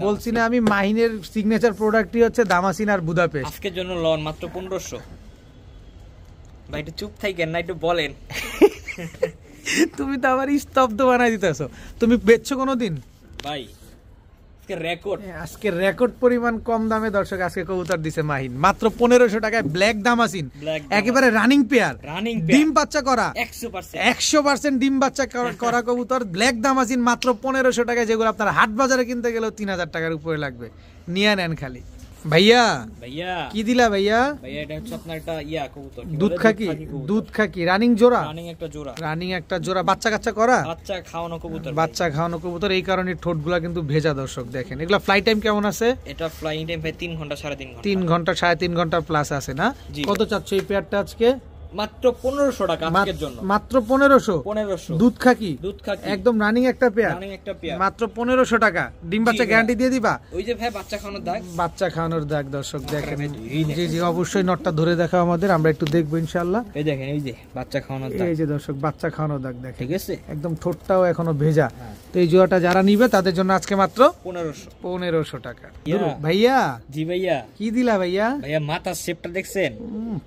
বলছি না আমি, মাহিনের সিগনেচার প্রোডাক্টই হচ্ছে দামাসিন আর বুদাপেস্ট। আজকের জন্য লন মাত্র 1500। ভাই একটু চুপ থাকেন না, একটু বলেন। তুমি তো আবার স্তব্ধ বানাই দিতেছো। তুমি বেচছো কোনোদিন? ভাই আজকে রেকর্ড পরিমাণ কম দামে দর্শক আজকে কবুতর দিছে মাহিন, মাত্র 1500 টাকায় ব্ল্যাক দামাসিন, একেবারে রানিং পেয়ার, ডিম বাচ্চা করা 100% ডিম বাচ্চা করা কবুতর, ব্ল্যাক দামাসিন মাত্র 1500 টাকায়, যেগুলো আপনার হাট বাজারে কিনতে গেলেও 3000 টাকার উপরে লাগবে। নিয়ে নেন খালি। ভাইয়া কি দিলা ভাইয়া? ভাইয়া এটা হচ্ছে আপনার একটা কবুতর, দুধ খাকি। দুধ খাকি রানিং জোড়া, রানিং একটা জোড়া, রানিং একটা জোড়া, বাচ্চা কাচ্চা করা, বাচ্চা খাওয়ানো কবুতর, বাচ্চা খাওয়ানো কবুতর। এই কারণে ঠোঁটগুলা কিন্তু ভেজা দর্শক দেখেন। এগুলা ফ্লাই টাইম কেমন আছে? এটা ফ্লাইং টাইম ভাই 3 ঘন্টা 3.5 ঘন্টা, 3 ঘন্টা 3.5 ঘন্টা প্লাস আছে না? কত চাচ্ছ এই পেয়ারটা আজকে? মাত্র 1500 টাকা আজকের জন্য, মাত্র 1500। দুধ খাকি, দুধ খাকি একদম রানিং একটা পেয়ার, রানিং একটা পেয়ার, মাত্র 1500 টাকা। ডিম বাচ্চা গ্যারান্টি দিয়ে দিবা? ওই যে ভাই বাচ্চা খাওয়ানোর দাগ, বাচ্চা খাওয়ানোর দাগ দর্শক দেখেন। জি জি অবশ্যই নটটা ধরে দেখাও আমাদের, আমরা একটু দেখবো ইনশাআল্লাহ। এই দেখেন, এই যে বাচ্চা খাওয়ানোর দাগ, এই যে দর্শক বাচ্চা খাওয়ানোর দাগ দেখেন, ঠিক আছে? একদম ঠোঁটটাও এখনো ভেজা। তো এই জোড়াটা যারা নিবে তাদের জন্য আজকে মাত্র 1500 টাকা। ভাইয়া জি ভাইয়া কি দিলা ভাইয়া? ভাইয়া মাথার শেপটা দেখছেন?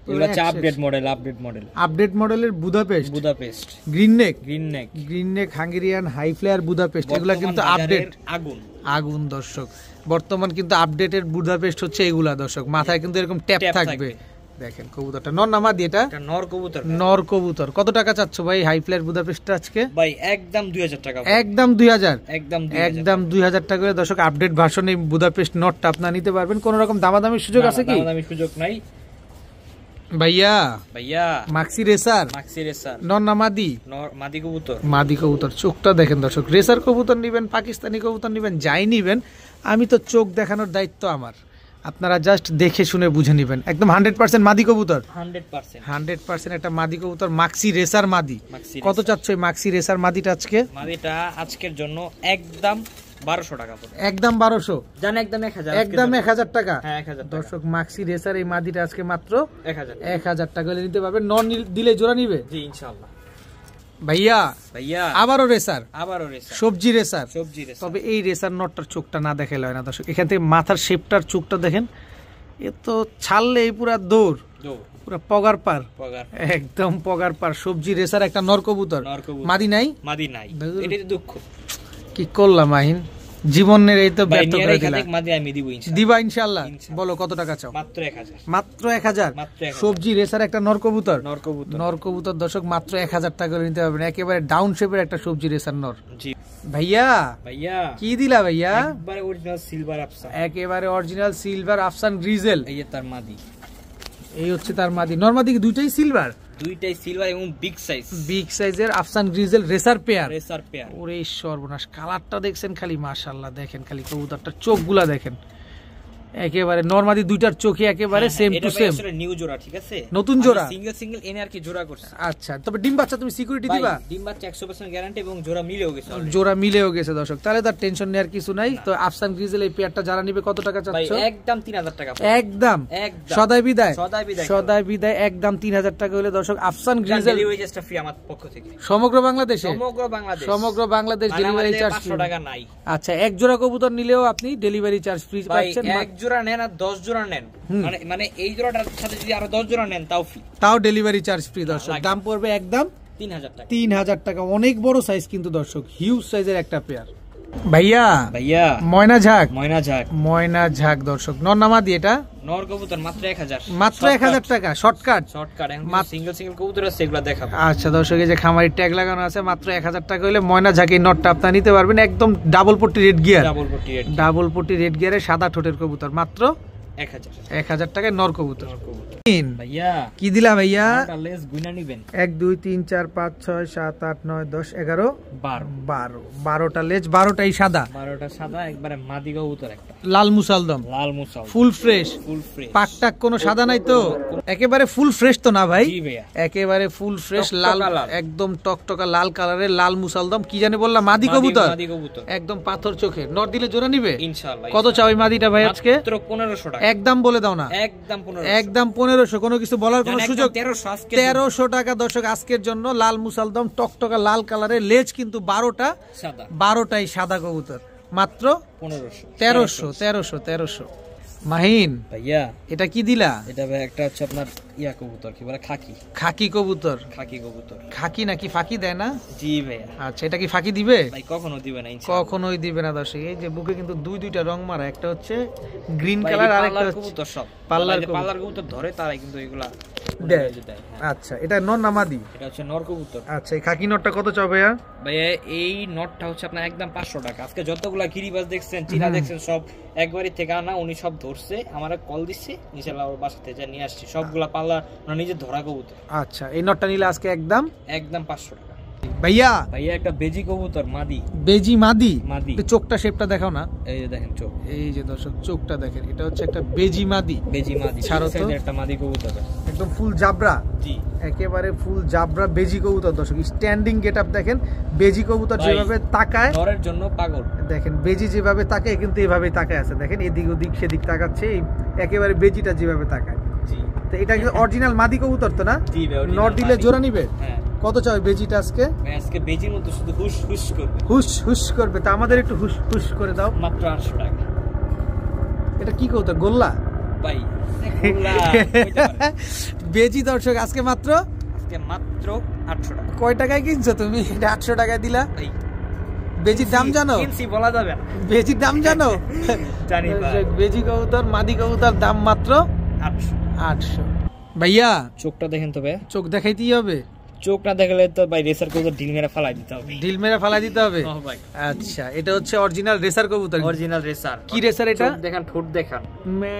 এগুলা update model, update model, update মডেলের Budapest, Budapest green neck, green neck, green neck Hungarian high flyer Budapest. এগুলা কিন্তু আপডেট, আগুন আগুন দর্শক। বর্তমান কিন্তু আপডেটেড বুদাপেস্ট হচ্ছে এগুলা দর্শক। মাথায় কিন্তু এরকম ট্যাপ থাকবে। দেখেন কবুতরটা নর না মাদি? এটা নর কবুতর, নর কবুতর। কত টাকা চাচ্ছ ভাই হাই ফ্লায়ার বুদাপেস্ট আজকে? ভাই একদম 2000 টাকা, একদম 2000, একদম 2000 টাকা করে দর্শক। আপডেট ভার্সন এই বুদাপেস্ট নটটা আপনারা নিতে পারবেন। কোন রকম দামাদামির সুযোগ আছে কি? দামাদামির সুযোগ নাই ভাইয়া। ভাইয়া মাক্সি রেসার, মাক্সি রেসার নর না মাদি? নর, মাদি কবুতর, মাদি কবুতর। চোখটা দেখেন দর্শক, রেসার কবুতর নিবেন, পাকিস্তানি কবুতর নিবেন, যাই নিবেন, আমি তো চোখ দেখানোর দায়িত্ব আমার। আপনারা জাস্ট দেখে শুনে বুঝে নেবেন। একদম 100% মাদি কবুতর, 100% একটা মাদি কবুতর, মাক্সি রেসার মাদি। কত চাচ্ছ এই মাক্সি রেসার মাদিটা আজকে? মাদিটা আজকের জন্য একদম 1200 টাকা পড়বে, একদম 1200 জান, একদম 1000, একদম 1000 টাকা। হ্যাঁ 1000 দর্শক মাক্সি রেসার এই মাদিটা আজকে মাত্র 1000 টাকা হলে নিতে পারবেন। নন দিলে জোড়া নিবে? জি ইনশাআল্লাহ। ভাইয়া ভাইয়া আবারও রেসার, আবারও রেসার, সবজি রেসার, সবজি রেসার। তবে এই রেসার নটটার চোখটা না দেখাইলে হয় না দর্শক। এখান থেকে মাথার শেপটার চোখটা দেখেন, এ তো ছাড়লে এই পুরা দৌড়, পুরা পগার পার, একদম পগার পার। সবজি রেসার একটা নর কবুতর, মাদি নাই? মাদি নাই, এটাই দুঃখ। কি করলাম মাহিন, জীবনের এই তো ব্যর্থ করে দিলাম। মাদি আমি দিব ইনশাআল্লাহ, দিবা ইনশাআল্লাহ। বলো কত টাকা চাও? মাত্র 1000, মাত্র 1000। সবজি রেসার একটা নর কবুতর, নর কবুতর, নর কবুতর দর্শক মাত্র 1000 টাকা করে নিতে পারবেন। একেবারে ডাউন শেপের একটা সবজি রেসার নর। জি ভাইয়া, ভাইয়া কি দিলা ভাইয়া? একবারে অরিজিনাল সিলভার আফসান, একেবারে অরিজিনাল সিলভার আফসান গ্রিজেল। এই যে তার মাদি, এই হচ্ছে তার মাদি। নরমাদি দুইটাই সিলভার, দুইটাই সিলভার এবং বিগ সাইজ, বিগ সাইজের Afshan grizzle racer pair, racer pair. ওরে সর্বনাশ, কালারটা দেখছেন খালি, মাশাআল্লাহ। দেখেন খালি কবুতরটার চোখগুলা দেখেন, একেবারে নরমাদি দুইটার চোখে একেবারে সেম টু সেম। এটা নিউ জোড়া, ঠিক আছে? নতুন জোড়া, সিঙ্গেল সিঙ্গেল এনে আর কি জোড়া করছে। আচ্ছা, তবে ডিম বাচ্চা তুমি সিকিউরিটি দিবা? ডিম বাচ্চা 100% গ্যারান্টি এবং জোড়া মিলেও গেছে, জোড়া মিলেও গেছে দর্শক। তাহলে তার টেনশন নেওয়ার কিছু নাই। তো আফসান গ্রিজেল এই পেয়ারটা যারা নিবে কত টাকা চাচ্ছ? ভাই একদম 3000 টাকা, একদম সদাই বিদায়, সদাই বিদায়, সদাই বিদায়, একদম 3000 টাকা হলে দর্শক আফসান গ্রিজেল ডেলিভারি চার্জটা ফ্রি আমার পক্ষ থেকে, সমগ্র বাংলাদেশে, সমগ্র বাংলাদেশ, সমগ্র বাংলাদেশ ডেলিভারি চার্জ 500 টাকা নাই। আচ্ছা, এক জোড়া কবুতর নিলেও আপনি ডেলিভারি চার্জ ফ্রি পাচ্ছেন। এক জোড়া নেন আর 10 জোড়া নেন, মানে এই জোড়াটার সাথে যদি আরো 10 জোড়া নেন তাও ফ্রি, তাও ডেলিভারি চার্জ ফ্রি দর্শক। দাম পড়বে একদম 3000 টাকা, 3000 টাকা। অনেক বড় সাইজ কিন্তু দর্শক, হিউজ সাইজের একটা পেয়ার। ভাইয়া, ভাইয়া ময়না ঝাক, ময়না ঝাক, ময়না ঝাক দর্শক। নর না মাদি? এটা নর কবুতর, মাত্র 1000, মাত্র 1000 টাকা। Shortcut, shortcut. এখন সিঙ্গেল সিঙ্গেল কবুতর আছে, এগুলা দেখাবো। আচ্ছা দর্শক, এই যে খামারি ট্যাগ লাগানো আছে, মাত্র 1000 টাকা হলে ময়না ঝাক এই নটটা আপনারা নিতে পারবেন। একদম ডাবল পট্টি রেড গিয়ার, ডাবল পট্টি রেড, ডাবল পট্টি রেড গিয়ারে সাদা ঠোঁটের কবুতর, মাত্র 1000 টাকায় নর কবুতর। ভাইয়া কি দিলা ভাইয়া? লেস গুনা নিবেন 1 2 3 4 5 6 7 8 9 10 11 12 12টা লেজ, 12টাই সাদা, 12টা সাদা, একবারে মাদি কবুতর একটা লাল মুসালদম, লাল মুসাল, ফুল ফ্রেশ, পাকটাক কোনো সাদা নাই তো? একেবারে ফুল ফ্রেশ তো না ভাই? জি ভাইয়া একেবারে ফুল ফ্রেশ লাল, একদম টকটকা লাল কালারের লাল মুসালদম। কি জানি বললাম? মাদি কবুতর, একদম পাথর চোখের। নর দিলে জোড়া নিবে ইনশাআল্লাহ। কত চাও এই মাদিটা ভাই আজকে? মাত্র 1500 টাকা। একদম বলে দাও না, একদম 1500, কোনো কিছু বলার কোনো সুযোগ? 1300 টাকা দর্শক আজকের জন্য। লাল মুসালদম, টকটকা লাল কালারের লেজ, কিন্তু 12টাই সাদা কবুতর, মাত্র 1300। মাহিন ভাইয়া এটা কি দিলা? এটা ভাই একটা হচ্ছে আপনার ইয়া কবুতর, কি বলে খাকি কবুতর। খাকি নাকি ফাঁকি দেয় না? জি ভাইয়া। আচ্ছা, এটা কি ফাঁকি দিবে? ভাই কখনো দিবে না ইনশাআল্লাহ, কখনোই দিবে না দর্শক। এই যে বুকে কিন্তু দুইটা রং মারা, একটা হচ্ছে গ্রিন কালার আর একটা কবুতর। সব পাল্লার কবুতর ধরে তারাই কিন্তু এগুলা দেয়। আচ্ছা, এটা নর না মাদি? এটা হচ্ছে নর কবুতর। আচ্ছা, এই খাকি নরটা কত চাও ভাইয়া? ভাইয়া এই নটটা হচ্ছে আপনার একদম 500 টাকা। আজকে যতগুলা গিরিবাজ দেখছেন, চিনা দেখছেন, সব একবারই থেকে আনা। উনি সব ধরছে, আমারে কল দিচ্ছে, ইনশাআল্লাহ ওর বাসা থেকে নিয়ে আসছি সবগুলা পাল্লা, নিজে ধরা কবুতর। আচ্ছা, এই নটটা নিলে আজকে একদম 500 টাকা। ভাইয়া একটা বেজি কবুতর, মাদি। বেজি মাদি? চোখটা শেপটা দেখাও না। এই যে দেখেন চোখ, এই যে দর্শক চোখটা দেখেন, এটা হচ্ছে একটা বেজি মাদি। ছাড়ো তো, একটা মাদি কবুতর, একদম ফুল জাবরা। জি, একেবারে ফুল জাবরা বেজি কবুতর দর্শক। স্ট্যান্ডিং গেটআপ দেখেন, বেজি কবুতর যেভাবে তাকায়, নরের জন্য পাগল। দেখেন বেজি যেভাবে তাকায়, কিন্তু এভাবে তাকায় আছে, দেখেন এদিক ওদিক সেদিক তাকাচ্ছে, একেবারে বেজিটা যেভাবে তাকায়। জি, তো এটা কি অরিজিনাল মাদি কবুতর তো না? জি, নর দিলে জোড়া নিবে? হ্যাঁ। কত চাও বেজিটা আজকে? আজকে বেজির মতো শুধু হুশ হুশ করবে, হুশ হুশ করবে। তা আমাদের একটু হুশ হুশ করে দাও। মাত্র 800 টাকা। এটা কি কবুতর? গোল্লা ভাই, বেজি দর্শক আজকে মাত্র 800 টাকা। কয় টাকায় কিনছো তুমি? এটা 800 টাকায় দিলা? বেজির দাম জানো? বলা যাবে না। বেজির দাম জানো? জানি ভাই। বেজি কবুতর, মাদি কবুতর দাম মাত্র 800। ভাইয়া চোখটা দেখেন তো ভাই। চোখ দেখাইতেই হবে? চোখ না দেখালে তো ভাই রেসার কবুতর ঢিল মেরে ফালাই দিতে হবে। ঢিল মেরে ফালাই দিতে হবে? ভাই আচ্ছা, এটা হচ্ছে অরিজিনাল রেসার কবুতর। Original racer. কি রেসার এটা? দেখেন, ঠোঁট দেখান।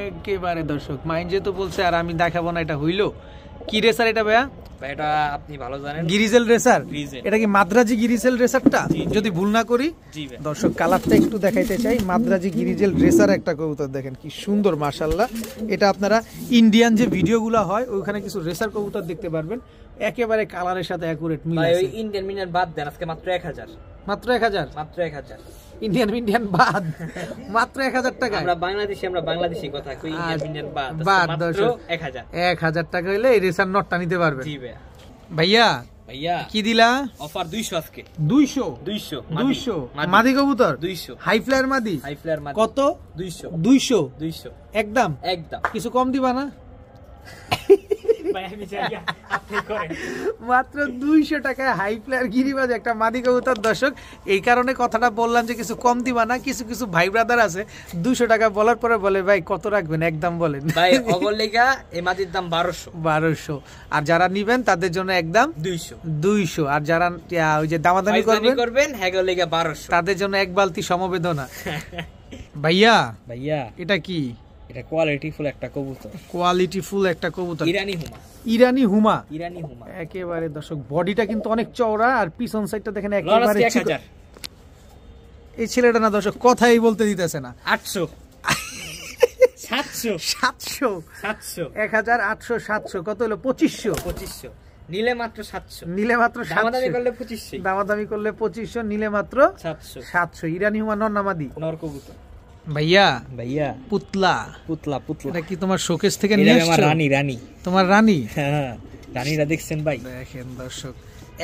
একেবারে দর্শক মাইন্ড যেহেতু বলছে আর আমি দেখাবো না, এটা হইলো কি রেসার এটা ভাইয়া? এটা আপনি ভালো জানেন, গিরিজেল রেসার। এটা কি মাদ্রাজি গিরিজেল রেসারটা যদি ভুল না করি? দর্শক কালারটা একটু দেখাইতে চাই। মাদ্রাজি গিরিজেল রেসার একটা কবুতর, দেখেন কি সুন্দর মাশাআল্লাহ। এটা আপনারা ইন্ডিয়ান যে ভিডিওগুলো হয় ওখানে কিছু রেসার কবুতর দেখতে পারবেন, একেবারে কালারের সাথে অ্যাকুরেট মিল আছে। ওই ইন্ডিয়ান মিনিয়ান বাদ দেন, আজকে মাত্র 1000। মাত্র 1000? মাত্র 1000। ইন্ডিয়ান বাদ, মাত্র 1000 টাকা। আমরা বাংলাদেশি কথা কই, ইন্ডিয়ান বাদ মাত্র 1000 টাকা হইলে এই রেসার নটটা নিতে পারবে। জি ভাইয়া। কি দিলা? অফার 200 আজকে। 200 মাদি কবুতর? 200 হাই ফ্লায়ার মাদি। কত? 200 একদম। কিছু কম দিবা না? মাত্র 200 টাকায় হাই ফ্লায়ার গিরিবাজ একটা মাদি কবুতর দর্শক। এই কারণে কথাটা বললাম যে কিছু কম দিবা না। কিছু ভাই ব্রাদার আছে 200 টাকা বলার পরে বলে ভাই কত রাখবেন, একদম বলেন ভাই। অগলেগা এই মাদির দাম 1200। আর যারা নিবেন তাদের জন্য একদম 200। আর যারা ওই যে দামাদামি করবেন হেগলেগা 1200, তাদের জন্য এক বালতি সমবেদনা। ভাইয়া এটা কি? এটা কোয়ালিটিফুল একটা কবুতর। ইরানি হুমা। একেবারে দর্শক বডিটা কিন্তু অনেক চওড়া, আর পিছন সাইডটা দেখেন একেবারে। এই ছেলেটা না দর্শক কথাই বলতে দিতেছে না। 800 700 1000 800 700 কত হলো? 2500। নিলে মাত্র 700। দামাদামি করলে 2500, নিলে মাত্র 700। ইরানি হুমা নর নামাদি? নর কবুতর। ভাইয়া পুতলা এটা কি তোমার শোকেস থেকে নিয়ে আসছো? রানী। তোমার রানী? হ্যাঁ, রানীরা দেখছেন ভাই। দেখেন দর্শক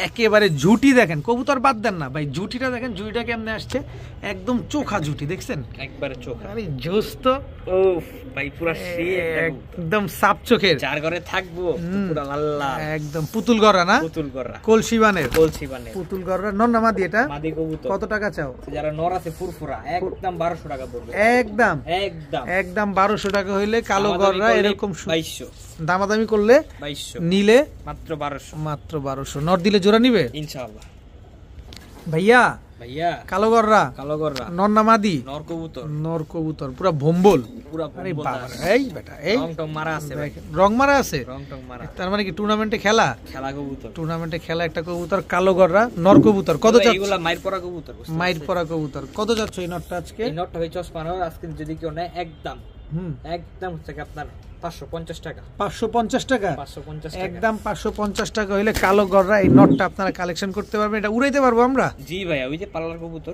একেবারে ঝুটি দেখেন, কবুতর বাদ দেন না ভাই, ঝুটিটা দেখেন, ঝুটিটা কেমনে আসছে, একদম চোখা ঝুটি দেখছেন, একবারে চোখা। আরে জোস তো ভাই, পুরো একদম সাপ চোখের। যার ঘরে থাকবো পুরো লাল লাল, একদম পুতুল গড়া না? পুতুল গড়া, কলসিবানের পুতুল গড়া। নর না মাদি এটা? মাদি কবুতর। কত টাকা চাও? যারা নর আছে ফুরফুরা, একদম 1200 টাকা পড়বে। একদম 1200 টাকা হইলে কালো গড়া এরকম 2200। দামাদামি করলে 2200, নিলে মাত্র 1200। মাত্র 1200। নর দিলে জোড়া নিবে ইনশাআল্লাহ। ভাইয়া ভাইয়া কালো গররা, কালো গররা, নর না মাদি? নর কবুতর, নর কবুতর, পুরা ভম্বল। পুরা আরে ভম্বল বাবা, আছে। এই বেটা, এই রং টং মারা আছে ভাই, দেখেন, রং মারা আছে। রং টং মারা, তার মানে কি টুর্নামেন্টে খেলা? খেলা কবুতর। টুর্নামেন্টে খেলা একটা কবুতর, কালো গররা, নর কবুতর। কত এগুলা- চাচ্ছ? এগুলা মাইর পরা কবুতর, বুঝতে মাইর পারছেন? পরা কবুতর। কত যাচ্ছে এই নটটা আজকে? এই নটটা ভাই চশমা নর, আজকে যদি কেউ নেয় একদম হুম, একদম হচ্ছে কি আপনার 550 টাকা, 550 টাকা। 550 টাকা একদম 550 টাকা হইলে কালো গররা এই নটটা আপনারা কালেকশন করতে পারবেন। এটা উড়াইতে পারবো আমরা? জি ভাইয়া, ওই যে পাল্লার কবুতর,